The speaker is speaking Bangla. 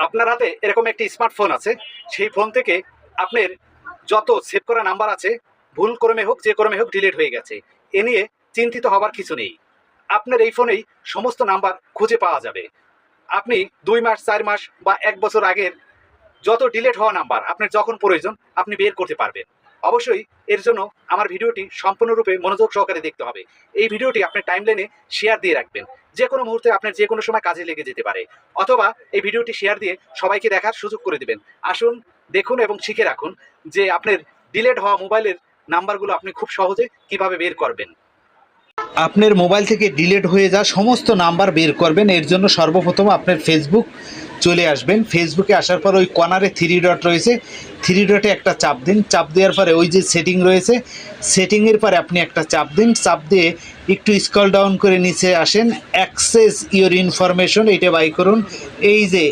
আপনার হাতে এরকম একটি স্মার্টফোন আছে, সেই ফোন থেকে আপনার যত সেভ করা নাম্বার আছে ভুল ক্রমে হোক যে ক্রমে হোক ডিলিট হয়ে গেছে। এ নিয়ে চিন্তিত হবার কিছু নেই। আপনার এই ফোনেই সমস্ত নাম্বার খুঁজে পাওয়া যাবে। আপনি 2 মাস 4 মাস বা 1 বছর আগের যত ডিলিট হওয়া নাম্বার আপনার যখন প্রয়োজন আপনি বের করতে পারবেন। অবশ্যই এর জন্য আমার ভিডিওটি সম্পূর্ণরূপে মনোযোগ সহকারে দেখতে হবে। এই ভিডিওটি আপনার টাইমলাইনে শেয়ার দিয়ে রাখবেন। যে কোনো মুহূর্তে আপনার যে কোনো সময় কাজে লেগে যেতে পারে। অথবা এই ভিডিওটি শেয়ার দিয়ে সবাইকে দেখার সুযোগ করে দেবেন। আসুন দেখুন এবং শিখে রাখুন যে আপনার ডিলিট হওয়া মোবাইলের নাম্বারগুলো আপনি খুব সহজে কিভাবে বের করবেন। আপনার মোবাইল থেকে ডিলিট হয়ে যাওয়া সমস্ত নাম্বার বের করবেন। এর জন্য সর্বপ্রথম আপনার ফেসবুক চলে আসবেন। ফেসবুকে আসার পর ওই কর্নারে 3 ডট রয়েছে, 3 ডটে একটা চাপ দিন। চাপ দেওয়ার পরে ওই যে সেটিং রয়েছে, সেটিংয়ের পরে আপনি একটা চাপ দিন। চাপ দিয়ে একটু স্ক্রল ডাউন করে নিচে আসেন, অ্যাক্সেস ইওর ইনফরমেশন, এইটা বাই করুন। এই যে